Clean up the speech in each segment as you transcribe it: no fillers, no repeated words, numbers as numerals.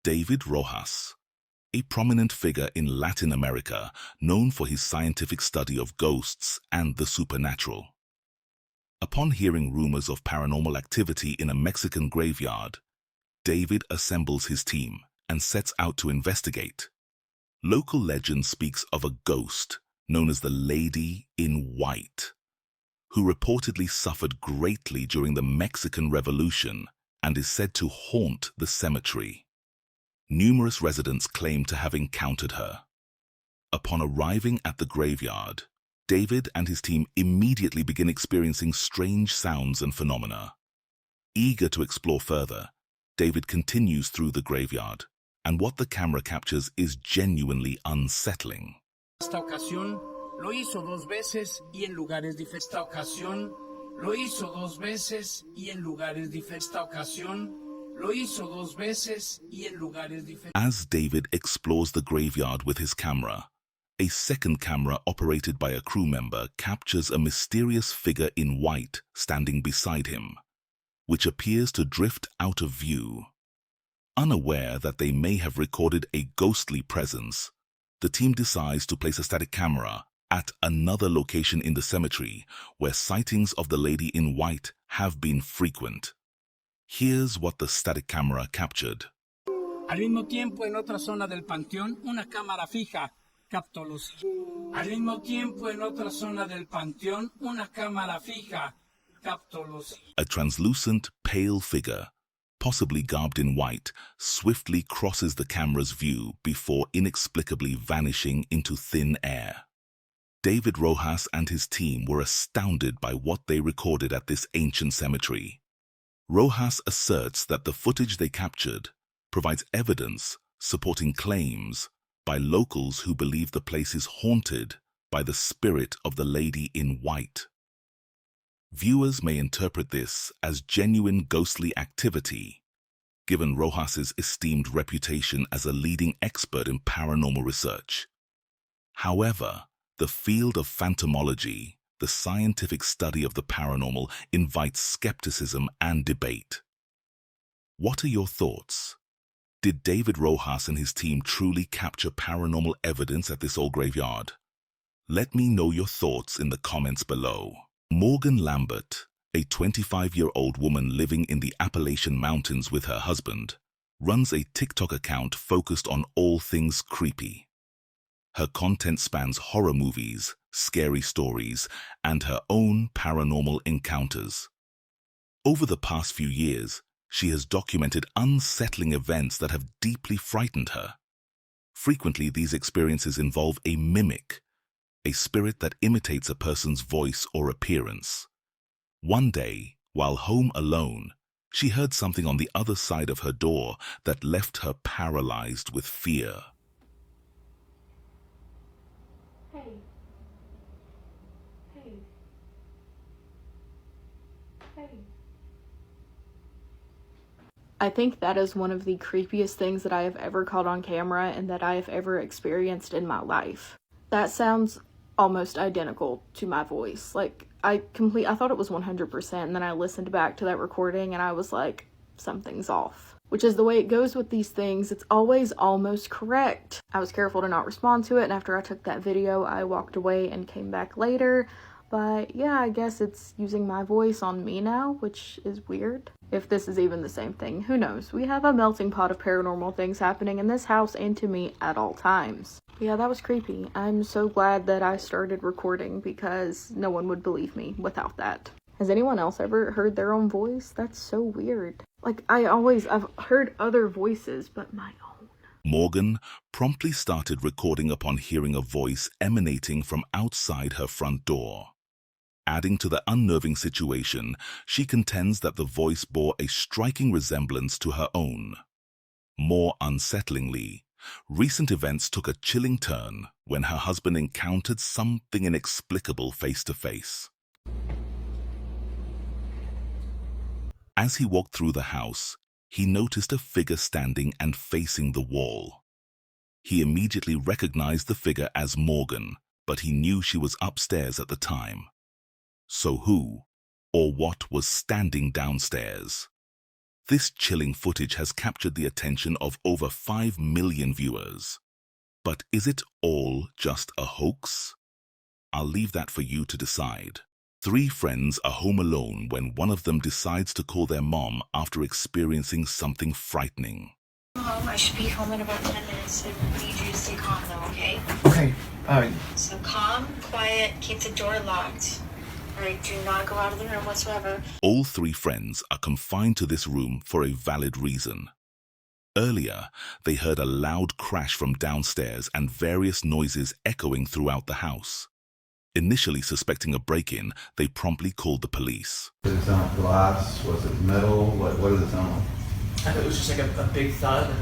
David Rojas, a prominent figure in Latin America known for his scientific study of ghosts and the supernatural. Upon hearing rumors of paranormal activity in a Mexican graveyard, David assembles his team and sets out to investigate. Local legend speaks of a ghost known as the Lady in White, who reportedly suffered greatly during the Mexican Revolution and is said to haunt the cemetery. Numerous residents claim to have encountered her. Upon arriving at the graveyard, David and his team immediately begin experiencing strange sounds and phenomena. Eager to explore further, David continues through the graveyard, and what the camera captures is genuinely unsettling. Esta ocasión lo hizo dos veces y en lugares diferentes. Esta ocasión lo hizo dos veces y en lugares diferentes. Esta ocasión lo hizo dos veces y en lugares diferentes. As David explores the graveyard with his camera, a second camera operated by a crew member captures a mysterious figure in white standing beside him, which appears to drift out of view. Unaware that they may have recorded a ghostly presence, the team decides to place a static camera at another location in the cemetery where sightings of the Lady in White have been frequent. Here's what the static camera captured. Al mismo tiempo, en otra zona del panteón, una cámara fija captó los. Al mismo tiempo, en otra zona del panteón, una cámara fija captó los. A translucent, pale figure, possibly garbed in white, swiftly crosses the camera's view before inexplicably vanishing into thin air. David Rojas and his team were astounded by what they recorded at this ancient cemetery. Rojas asserts that the footage they captured provides evidence supporting claims by locals who believe the place is haunted by the spirit of the Lady in White. Viewers may interpret this as genuine ghostly activity, given Rojas's esteemed reputation as a leading expert in paranormal research. However, the field of phantomology, the scientific study of the paranormal, invites skepticism and debate. What are your thoughts? Did David Rojas and his team truly capture paranormal evidence at this old graveyard? Let me know your thoughts in the comments below. Morgan Lambert, a 25-year-old woman living in the Appalachian Mountains with her husband, runs a TikTok account focused on all things creepy. Her content spans horror movies, scary stories, and her own paranormal encounters. Over the past few years, she has documented unsettling events that have deeply frightened her. Frequently, these experiences involve a mimic, a spirit that imitates a person's voice or appearance. One day, while home alone, she heard something on the other side of her door that left her paralyzed with fear. Hey. Hey. Hey. I think that is one of the creepiest things that I have ever caught on camera and that I have ever experienced in my life. That sounds almost identical to my voice. Like, I thought it was 100%, and then I listened back to that recording and I was like, something's off. Which is the way it goes with these things. It's always almost correct. I was careful to not respond to it, and after I took that video, I walked away and came back later. But yeah, I guess it's using my voice on me now, which is weird. If this is even the same thing, who knows? We have a melting pot of paranormal things happening in this house and to me at all times. Yeah, that was creepy. I'm so glad that I started recording because no one would believe me without that. Has anyone else ever heard their own voice? That's so weird. Like, I've heard other voices, but my own. Morgan promptly started recording upon hearing a voice emanating from outside her front door. Adding to the unnerving situation, she contends that the voice bore a striking resemblance to her own. More unsettlingly, recent events took a chilling turn when her husband encountered something inexplicable face to face. As he walked through the house, he noticed a figure standing and facing the wall. He immediately recognized the figure as Morgan, but he knew she was upstairs at the time. So who or what was standing downstairs? This chilling footage has captured the attention of over 5 million viewers. But is it all just a hoax? I'll leave that for you to decide. 3 friends are home alone when one of them decides to call their mom after experiencing something frightening. Mom, I should be home in about 10 minutes. I need you to stay calm though, okay? Okay, So calm, quiet, keep the door locked. Alright, do not go out of the room whatsoever. All 3 friends are confined to this room for a valid reason. Earlier, they heard a loud crash from downstairs and various noises echoing throughout the house. Initially suspecting a break-in, they promptly called the police. Did it sound like glass? Was it metal? What did it sound like? I thought it was just like a big thud, and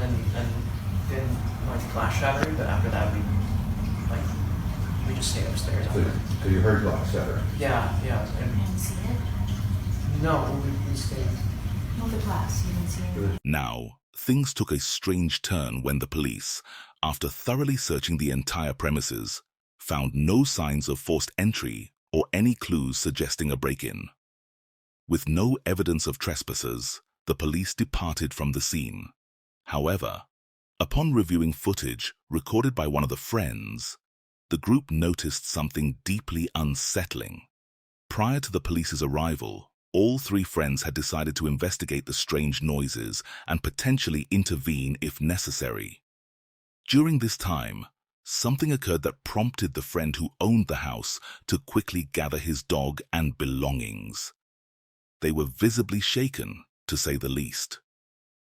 then like the glass shattered. But after that, we just stayed upstairs. So you heard glass shattering? Yeah. You didn't see it? No, we stayed. No, the glass. You didn't see it? Now, things took a strange turn when the police, after thoroughly searching the entire premises, found no signs of forced entry or any clues suggesting a break-in. With no evidence of trespassers, the police departed from the scene. However, upon reviewing footage recorded by one of the friends, the group noticed something deeply unsettling. Prior to the police's arrival, all 3 friends had decided to investigate the strange noises and potentially intervene if necessary. During this time, something occurred that prompted the friend who owned the house to quickly gather his dog and belongings. They were visibly shaken, to say the least.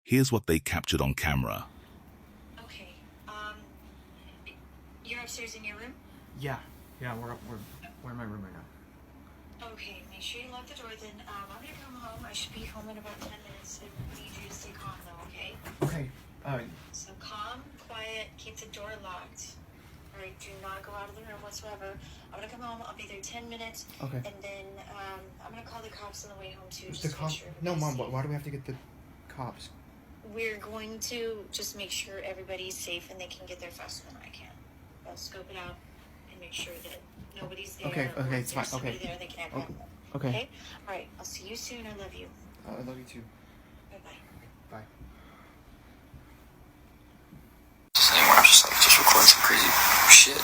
Here's what they captured on camera. Okay, you're upstairs in your room? Yeah, we're in my room right now. Okay, make sure you lock the door then. I'm gonna come home. I should be home in about 10 minutes. I need you to stay calm though, okay? Okay, So calm, quiet, keep the door locked. Alright, do not go out of the room whatsoever. I'm gonna come home, I'll be there 10 minutes. Okay. And then I'm gonna call the cops on the way home too. Who's Just the to make cops? sure No, everybody's Mom. safe. Why do we have to get the cops? We're going to just make sure everybody's safe and they can get there faster than I can. I'll scope it out and make sure that nobody's there. Okay, or if it's there's fine, okay. somebody there, they can have help. Okay. Alright, I'll see you soon. I love you. I love you too. Bye-bye. Bye. Anymore. I'm just recording some crazy shit.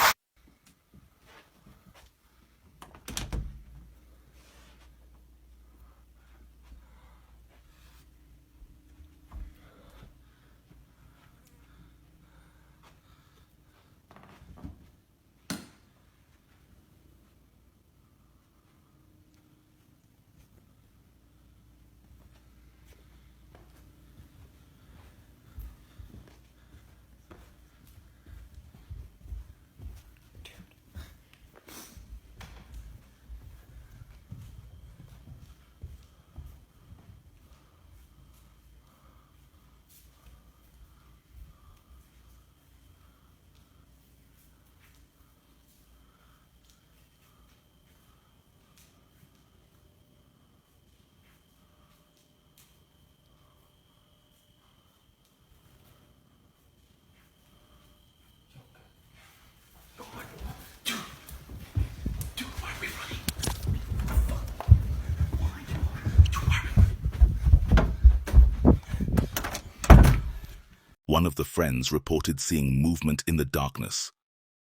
One of the friends reported seeing movement in the darkness,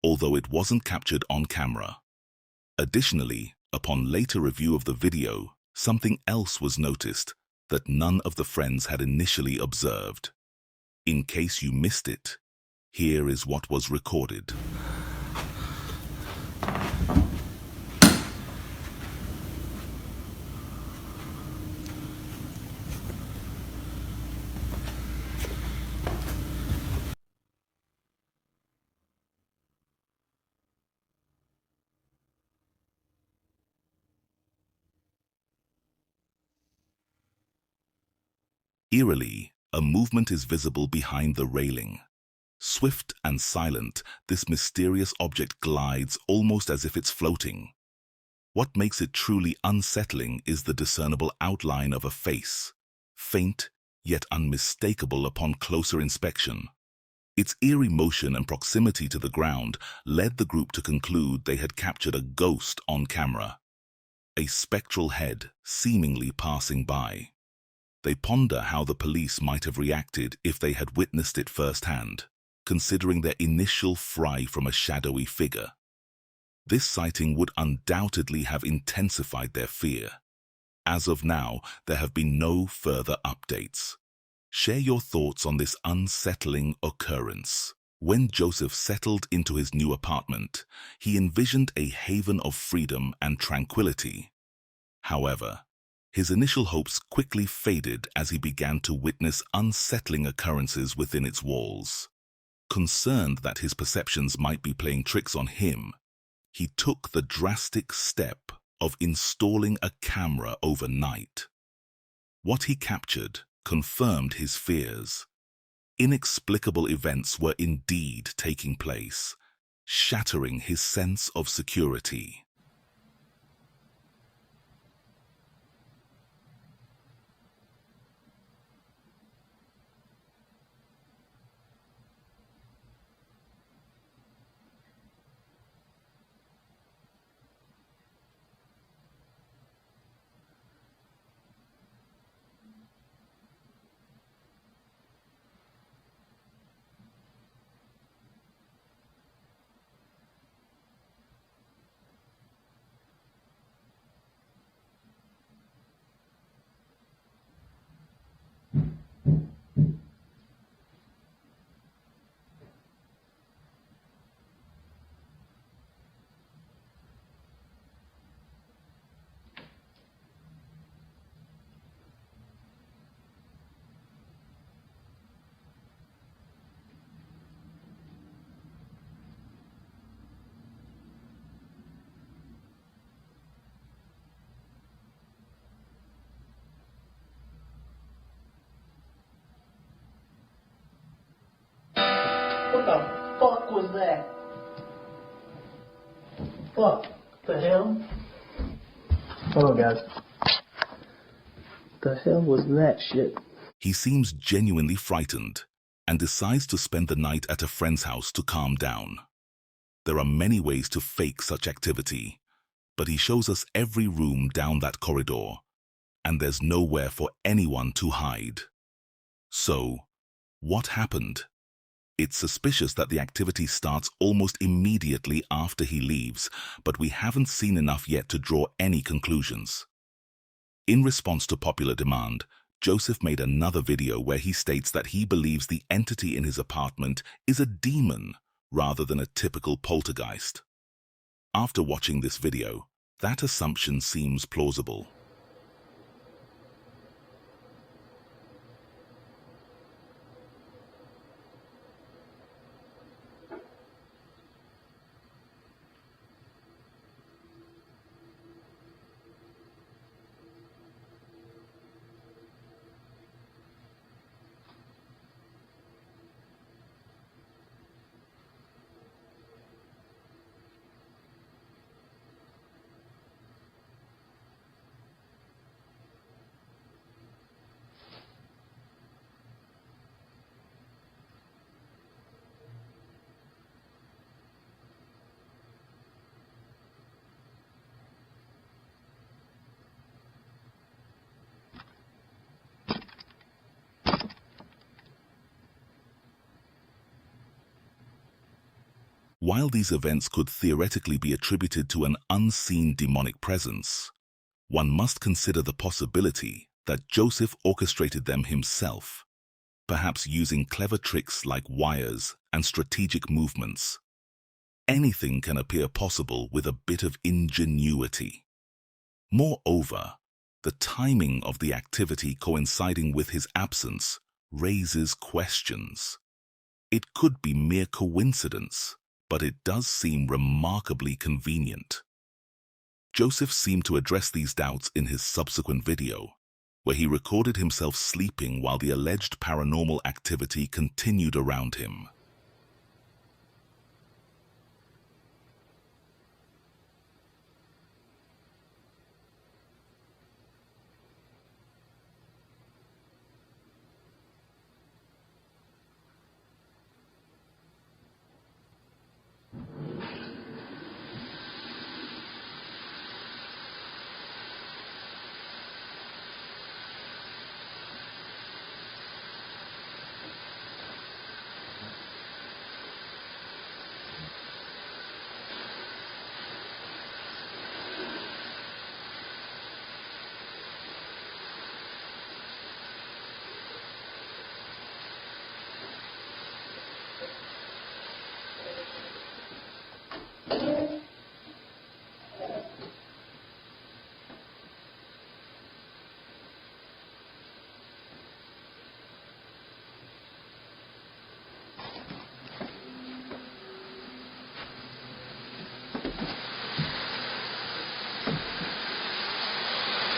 although it wasn't captured on camera. Additionally, upon later review of the video, something else was noticed that none of the friends had initially observed. In case you missed it, here is what was recorded. Eerily, a movement is visible behind the railing. Swift and silent, this mysterious object glides almost as if it's floating. What makes it truly unsettling is the discernible outline of a face, faint yet unmistakable upon closer inspection. Its eerie motion and proximity to the ground led the group to conclude they had captured a ghost on camera, a spectral head seemingly passing by. They ponder how the police might have reacted if they had witnessed it firsthand, considering their initial fright from a shadowy figure. This sighting would undoubtedly have intensified their fear. As of now, there have been no further updates. Share your thoughts on this unsettling occurrence. When Joseph settled into his new apartment, he envisioned a haven of freedom and tranquility. However, his initial hopes quickly faded as he began to witness unsettling occurrences within its walls. Concerned that his perceptions might be playing tricks on him, he took the drastic step of installing a camera overnight. What he captured confirmed his fears. Inexplicable events were indeed taking place, shattering his sense of security. What the fuck was that? Fuck the hell? Hold on, guys. The hell was that shit? He seems genuinely frightened and decides to spend the night at a friend's house to calm down. There are many ways to fake such activity, but he shows us every room down that corridor, and there's nowhere for anyone to hide. So, what happened? It's suspicious that the activity starts almost immediately after he leaves, but we haven't seen enough yet to draw any conclusions. In response to popular demand, Joseph made another video where he states that he believes the entity in his apartment is a demon rather than a typical poltergeist. After watching this video, that assumption seems plausible. While these events could theoretically be attributed to an unseen demonic presence, one must consider the possibility that Joseph orchestrated them himself, perhaps using clever tricks like wires and strategic movements. Anything can appear possible with a bit of ingenuity. Moreover, the timing of the activity coinciding with his absence raises questions. It could be mere coincidence, but it does seem remarkably convenient. Joseph seemed to address these doubts in his subsequent video, where he recorded himself sleeping while the alleged paranormal activity continued around him.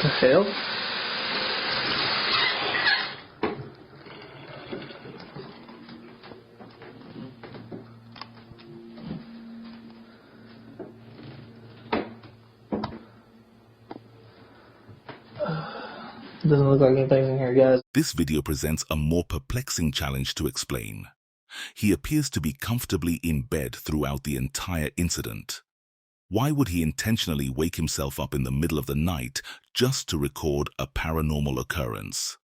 The hell? Doesn't look like anything's in here, guys. This video presents a more perplexing challenge to explain. He appears to be comfortably in bed throughout the entire incident. Why would he intentionally wake himself up in the middle of the night just to record a paranormal occurrence?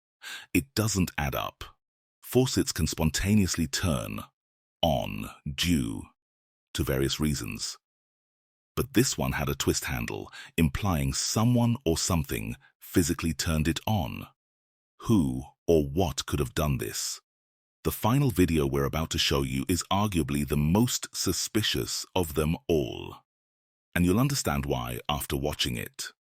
It doesn't add up. Faucets can spontaneously turn on due to various reasons. But this one had a twist handle, implying someone or something physically turned it on. Who or what could have done this? The final video we're about to show you is arguably the most suspicious of them all. And you'll understand why after watching it.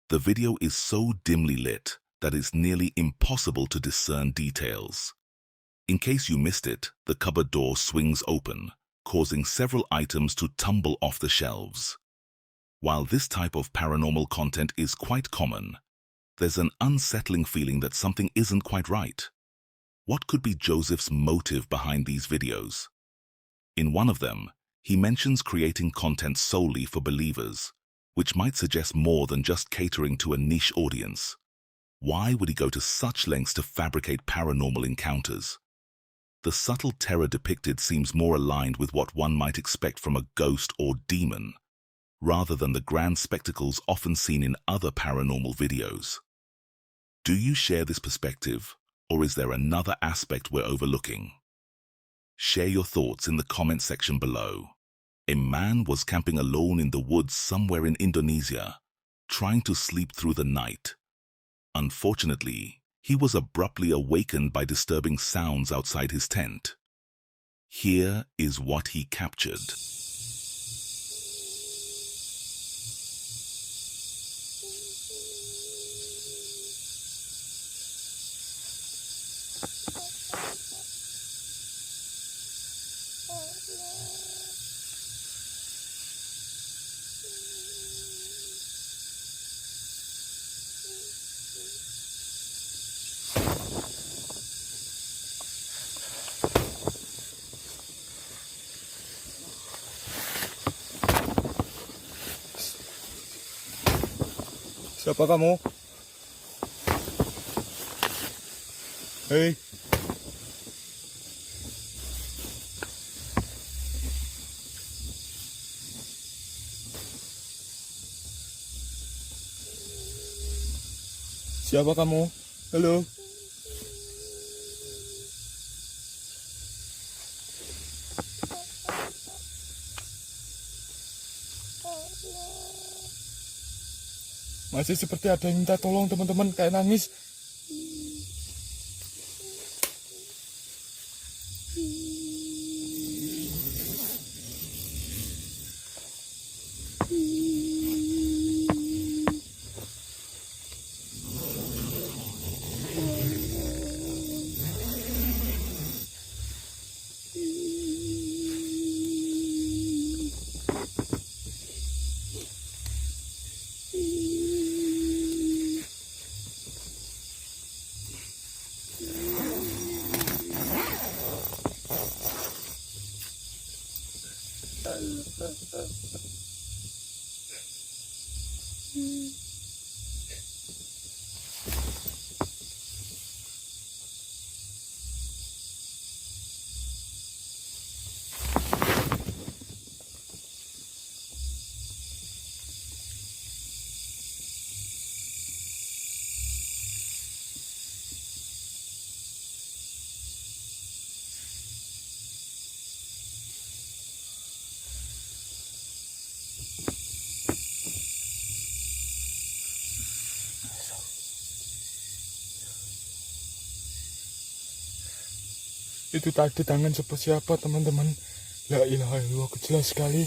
The video is so dimly lit that it's nearly impossible to discern details. In case you missed it, the cupboard door swings open, causing several items to tumble off the shelves. While this type of paranormal content is quite common, there's an unsettling feeling that something isn't quite right. What could be Joseph's motive behind these videos? In one of them, he mentions creating content solely for believers, which might suggest more than just catering to a niche audience. Why would he go to such lengths to fabricate paranormal encounters? The subtle terror depicted seems more aligned with what one might expect from a ghost or demon, rather than the grand spectacles often seen in other paranormal videos. Do you share this perspective, or is there another aspect we're overlooking? Share your thoughts in the comment section below. A man was camping alone in the woods somewhere in Indonesia, trying to sleep through the night. Unfortunately, he was abruptly awakened by disturbing sounds outside his tent. Here is what he captured. Siapa kamu? Hei. Siapa kamu? Halo. Masih seperti ada yang minta tolong, teman-teman, kayak nangis. Itu tadi tangan siapa teman-teman. La ilaha illallah, jelas sekali.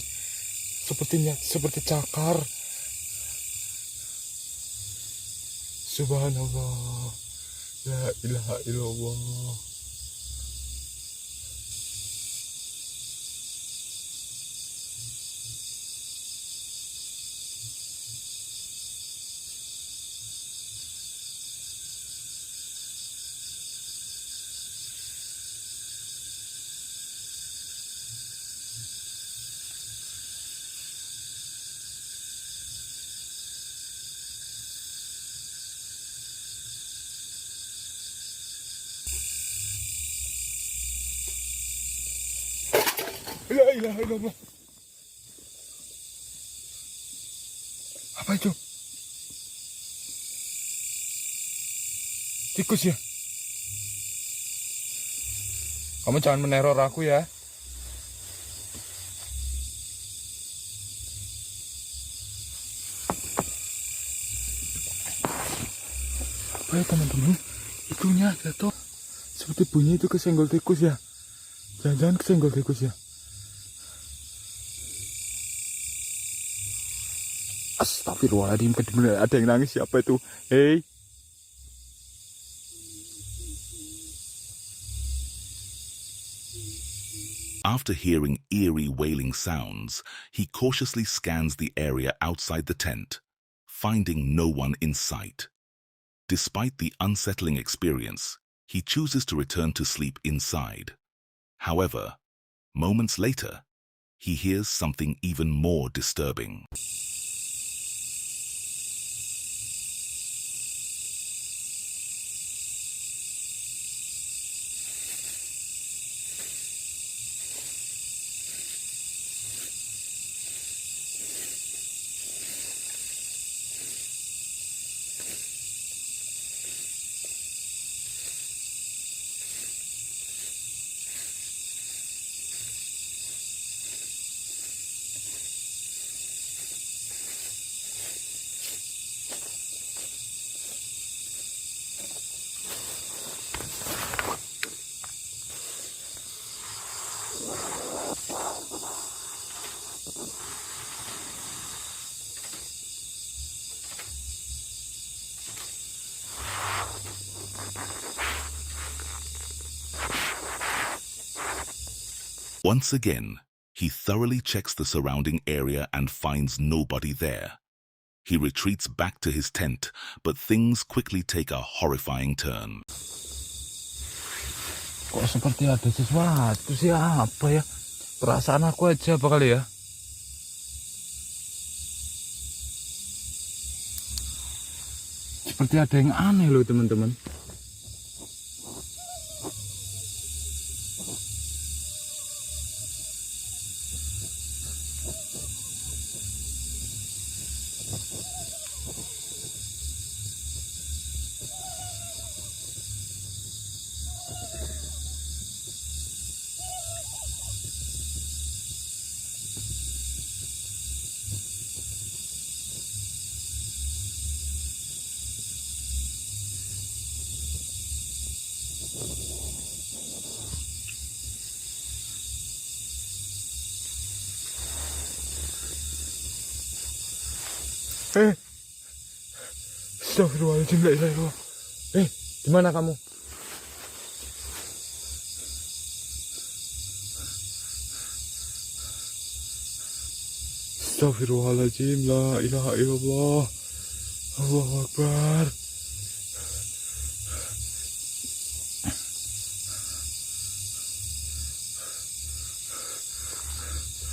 Seperti cakar. Subhanallah. La ilaha illallah. La ilaha illallah. Apa itu? Tikus ya? Kamu jangan meneror aku ya. Apa ya teman-teman? Itunya jatuh. Seperti bunyi itu kesenggol tikus ya. Jangan-jangan kesenggol tikus ya. Astagfirullahaladzim, kedengeran ada yang nangis. Siapa itu? Hei. After hearing eerie wailing sounds, he cautiously scans the area outside the tent, finding no one in sight. Despite the unsettling experience, he chooses to return to sleep inside. However, moments later, he hears something even more disturbing. Once again, he thoroughly checks the surrounding area and finds nobody there. He retreats back to his tent, but things quickly take a horrifying turn. Kok seperti ada sesuatu sih, apa ya? Perasaan aku aja apa kali ya? Seperti ada yang aneh loh teman-teman. Astagfirullahaladzim, la ilaha illallah. Di mana kamu? Astagfirullahaladzim, la ilaha illallah. Allahu Akbar.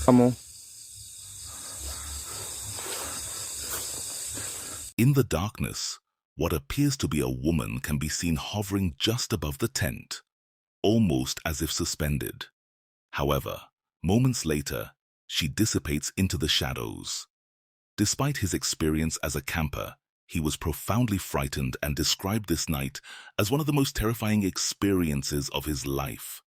Kamu? In the darkness, what appears to be a woman can be seen hovering just above the tent, almost as if suspended. However, moments later, she dissipates into the shadows. Despite his experience as a camper, he was profoundly frightened and described this night as one of the most terrifying experiences of his life.